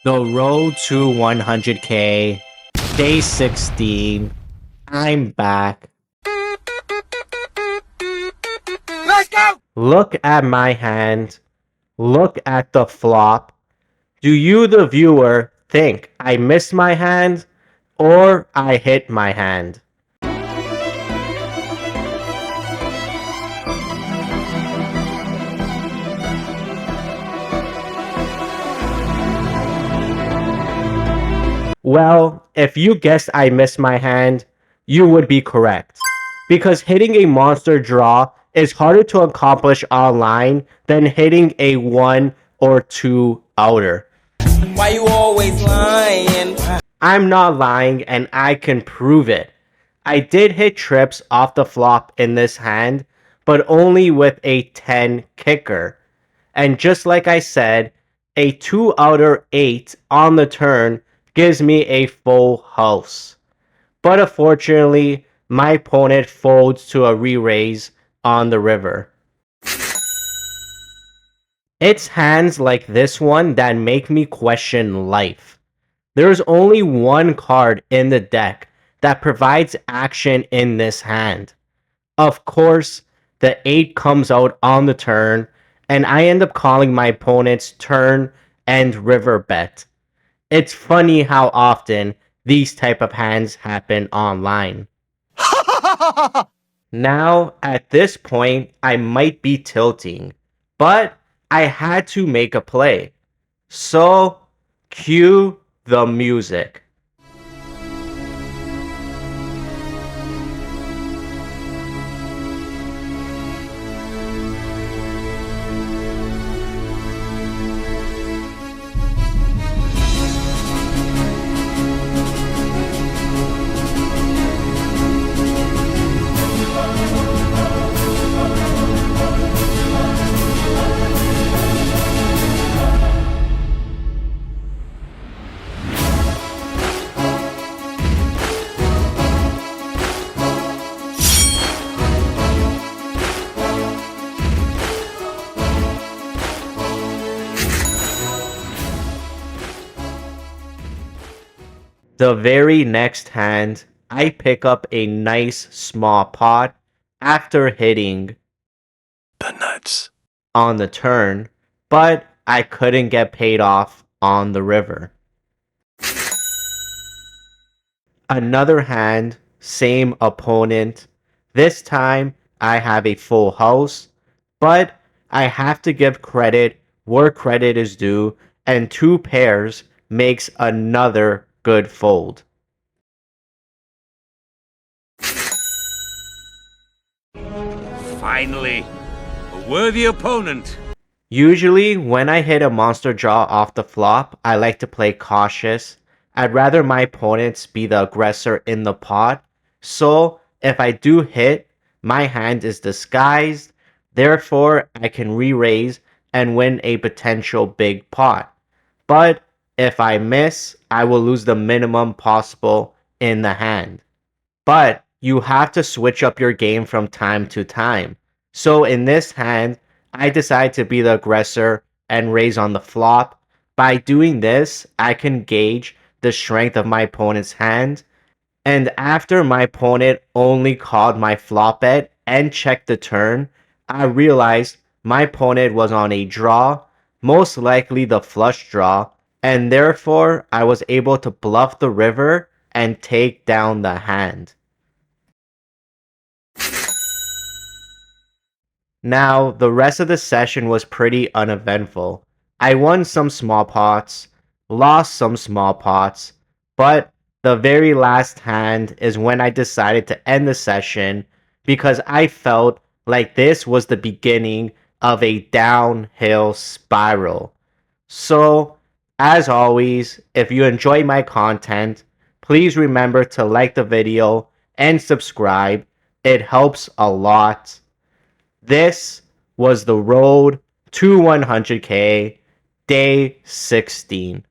The road to 100K, day 16. I'm back. Let's go! Look at my hand. Look at the flop. Do you, the viewer, think I missed my hand or I hit my hand? Well, if you guessed I missed my hand, you would be correct. Because hitting a monster draw is harder to accomplish online than hitting a 1 or 2 outer. Why you always lying? I'm not lying and I can prove it. I did hit trips off the flop in this hand, but only with a 10 kicker. And just like I said, a 2 outer 8 on the turn gives me a full house. But unfortunately, my opponent folds to a re-raise on the river. It's hands like this one that make me question life. There's only one card in the deck that provides action in this hand. Of course, the 8 comes out on the turn, and I end up calling my opponent's turn and river bet. It's funny how often these type of hands happen online. Now, at this point, I might be tilting, but I had to make a play. So, cue the music. The very next hand, I pick up a nice small pot after hitting the nuts on the turn, but I couldn't get paid off on the river. Another hand, same opponent. This time I have a full house, but I have to give credit where credit is due, and 2 pairs makes another good fold. Finally, a worthy opponent. Usually, when I hit a monster draw off the flop, I like to play cautious. I'd rather my opponents be the aggressor in the pot. So, if I do hit, my hand is disguised. Therefore, I can re-raise and win a potential big pot. But if I miss, I will lose the minimum possible in the hand. But you have to switch up your game from time to time. So in this hand, I decide to be the aggressor and raise on the flop. By doing this, I can gauge the strength of my opponent's hand. And after my opponent only called my flop bet and checked the turn, I realized my opponent was on a draw, most likely the flush draw, and therefore I was able to bluff the river and take down the hand. Now, the rest of the session was pretty uneventful. I won some small pots, lost some small pots, but the very last hand is when I decided to end the session because I felt like this was the beginning of a downhill spiral. So, as always, if you enjoy my content, please remember to like the video and subscribe. It helps a lot. This was the road to 100K, day 16.